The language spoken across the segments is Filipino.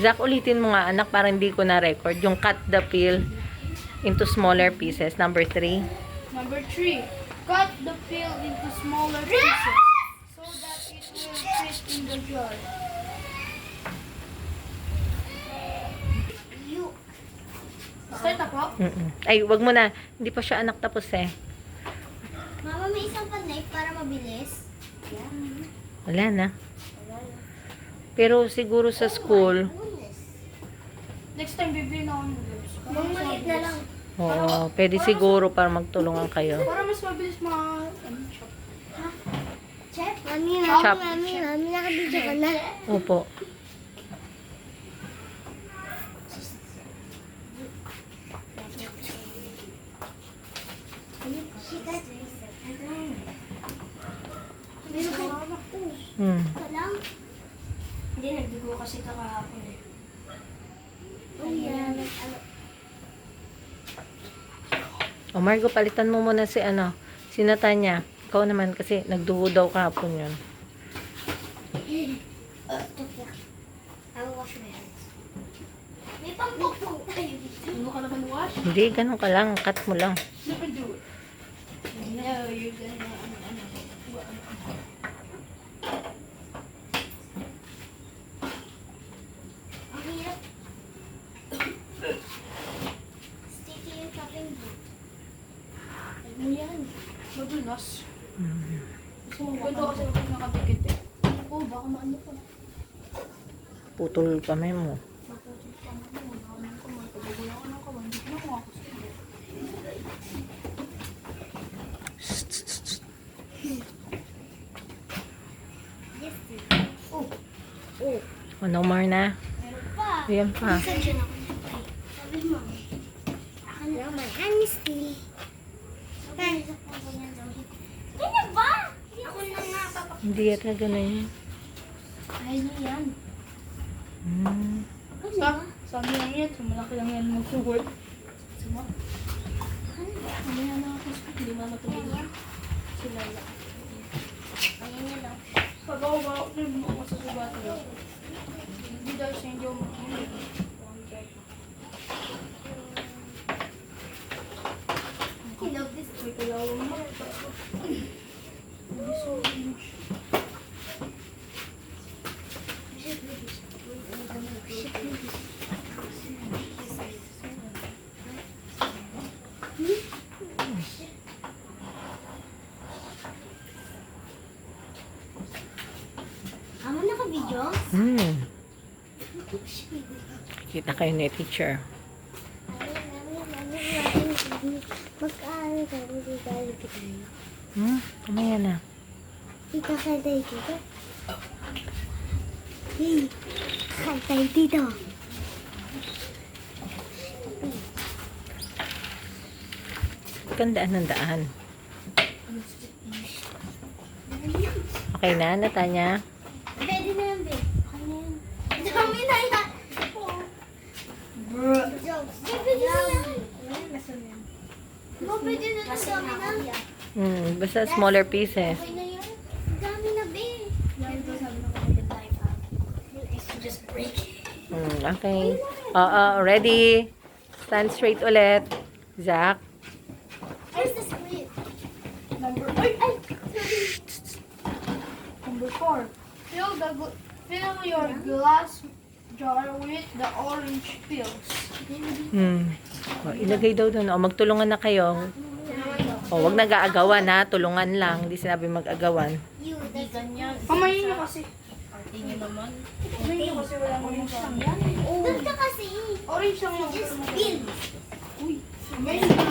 Zach, ulitin mo nga anak para hindi ko na-record. Yung cut the peel into smaller pieces. Number 3. Number 3. Cut the peel into smaller pieces so that it will fit in the jar. Start na po? Ay, wag mo na. Hindi pa siya anak tapos eh. Mama, may isang pan-knife para mabilis. Wala na. Pero siguro sa school, Next time, bibili na ako ng gloves. Mga maliit na lang. oo, pwede siguro para magtulungan kayo. Para mas mabilis shop. Chef? Mami, Chop. mami, nakabidyo ka na. Opo. Hmm. Ito lang. Hindi, nagdugo kasi ito kahapon eh. Oh, yeah. O Margo, palitan mo muna si si Natanya. Ikaw naman kasi nagduho daw kahapon yun. I will wash my hands. May pampukpong tayo dito. Ano ka naman wash? Hindi, ganun ka lang. Cut mo lang. Never do it. No, you're gonna Ang hirap. Sticky yung chopping board. Ano yan? Madulas. So, ganda kasi ako nakadikit eh. Oh, baka maano pa. Putol kamay mo. Maputol pa mo. Baka maano ko. Magpagagula ko ng kawan. Hindi ko na kuha ko sa'yo. Yes, dear. O, no more na. Meron pa. Ayan pa. Saan siya na? Sabi mo. Ano naman? I'm still. Ganyan ba? Hindi ako na nga papak. Hindi yata ganun yun. Ay, ano yan? Hmm. Sabi lang yan. So, malaki lang yan mag-suword. Suma. Ano yan ang kuskus? Hindi mo matulog. Sila lang. Ayan niya lang. Pagawa ko yung mga sasubat lang. Hindi dahil sa hindi ako makinig. I love this. May kalawang mo. So, Amo naka-video? Hmm. Kita kayo ni teacher. Mag-aaral ka, mag-aaral ka tayo. Hmm? Kamaya na. Ikakal tayo dito. Hey, kakal tayo dito. Gandaan ng daan. Okay na, Natanya? Pwede na yan, babe. Okay na yan. Dami na yan. Jokes. Pwede na yan. Pwede na yan. Dami na. Hmm, basta smaller pieces. Okay na yan. Dami na, babe. Just break it. Hmm, okay. Oo, ready? Stand straight ulit. Zach. Where's the split? number Number 4. Fill your glass jar with the orange peels. Hmm. O, ilagay daw doon. O, magtulungan na kayo. O, wag nag-aagawan ha. Tulungan lang. Hindi sinabi mag-agawan. You, that's Ganyan. Pamayin niyo kasi. Tingin naman. Pamayin niyo kasi wala orange lang yan. Doon ka kasi. Orange lang yung Just peel. Uy. Pamayin niyo.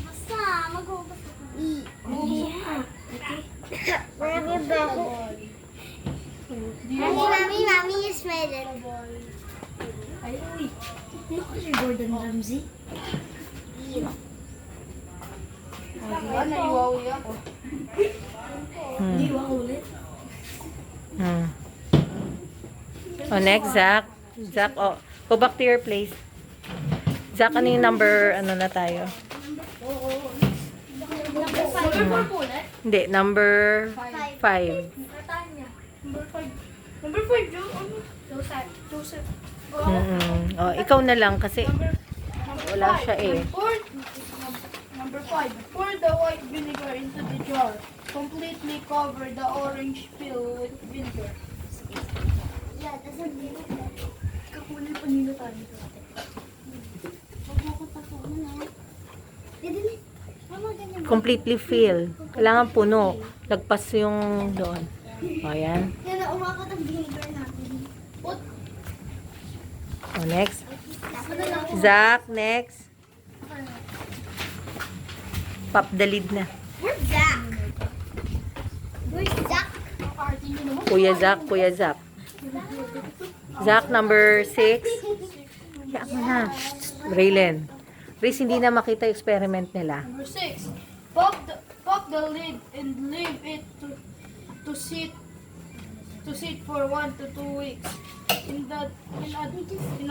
Basta, mag-ubas ako. Marami ba ako? Mami, you smell it. Ay, uy. Ano kasi Gordon Ramsay? Diba, naiwawi ako. Hmm. Iwa ulit. Hmm. O, next, Zach. Zach, go back to your place. Zach, ano yung number, na tayo? Number 4 po ulit? Hindi, number 5. Number 5. Number 5, Joe. Ano? Joseph. Oh, ikaw na lang kasi wala siya eh. Number 5. Pour the white vinegar into the jar. Completely cover the orange peel with vinegar. Yeah, that's a little. Kakulay pa nila tayo. Huwag mo ko tapunan na. Dili. Mama, ganyan. Completely fill. Kailangan puno. Lagpas yung doon. O, yan. Yan na, umakot ang vinegar natin. Put. O, next. Ako na lang. Zach, next. Pop the lid na. Where's Zach? Where's Zach? Kuya Zach, Kuya Zach. Zach, number 6. Kaya mo na. Raylen. Riz, hindi na makita yung experiment nila. Number 6. Pop the lid and leave it to sit for 1 to 2 weeks in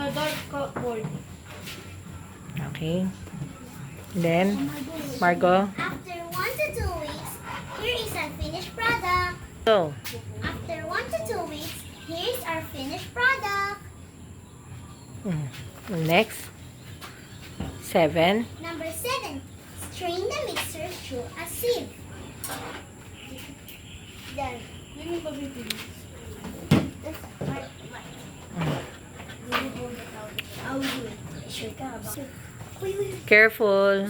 a dark cupboard. Okay. Then, Margo. After 1 to 2 weeks, here is our finished product. So, After 1 to 2 weeks, here is our finished product. next. 7. Number 7, strain the mixture through a sieve. Then, Yun yung pabibili. this part. I'll do it. Sure ka ba? Wait. Careful.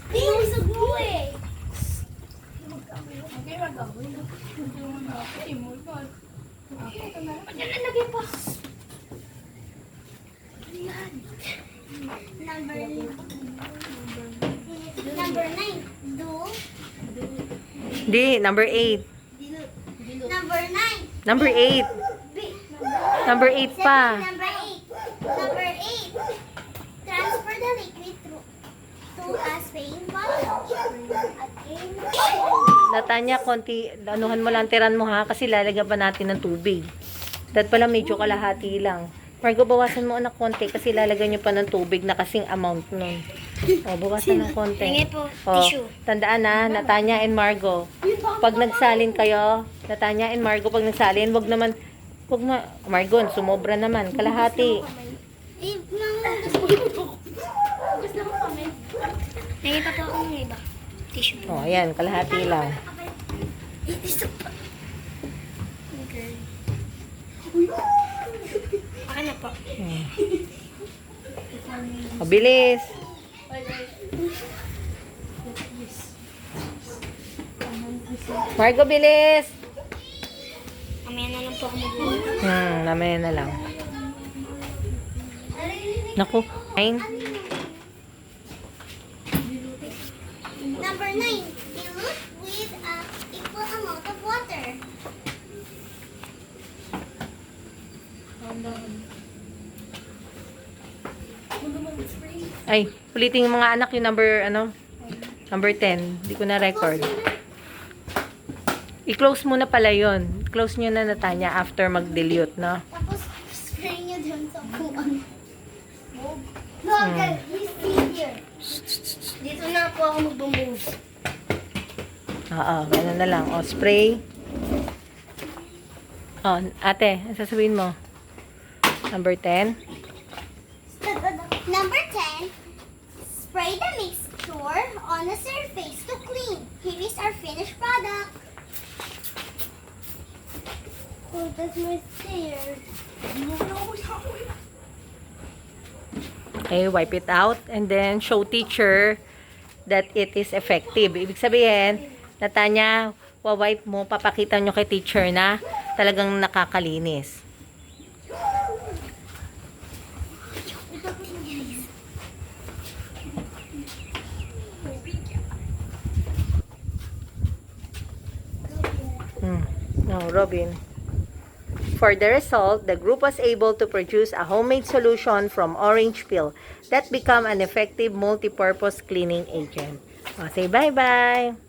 Binusog mo eh. Okay, mag-awin. Okay, mo God. Okay, ito na. Yan ang lagay pa. Number 9. Do. Di, number 8. Number 9. Number 8. Number 8 pa. Number 8. Number 8. Transfer the liquid to a spraying bottle. Again. Natanya, konti, anuhan mo lang, tiran mo ha, kasi lalagyan pa natin ng tubig. Dahil pala medyo kalahati lang. Margo, bawasan mo anak konti kasi lalagyan nyo pa ng tubig na kasing amount nun. O, bawasan ng konti. Hingi po, O, tissue. tandaan na, Natanya and Margo. Pag nagsalin kayo, Natanya and Margo, pag nagsalin, wag Margo, sumobra naman, kalahati. Eh, gusto mo kami. Hingi pa po akong iba. Tissue. O, ayan, kalahati lang. Isa pa. Okay. Akin na po. O, bilis. Margo, bilis. Mamaya na lang po ako mag-uwi. Namaya na lang. Naku, 9. Number 9. Dilute with an equal amount of water. Ay, ulitin yung mga anak yung number 10. Hindi ko na record. I-close muna pala yun. Close nyo na Natanya after mag-dilute, no? Tapos, spray nyo dun sa kuwan. No, okay. You see here. Dito na po ako mag-move. Oo, gano'n na lang. O, spray. O, ate, ano sasabihin mo? Number 10. Number 10. Spray the mixture on a surface to clean. Here is our finished product. Oh, that's my stairs. Okay, wipe it out and then show teacher that it is effective. Ibig sabihin, Natanya, wipe mo, papakita nyo kay teacher na talagang nakakalinis. No, Robin. For the result, the group was able to produce a homemade solution from orange peel that become an effective multi-purpose cleaning agent. Say bye-bye!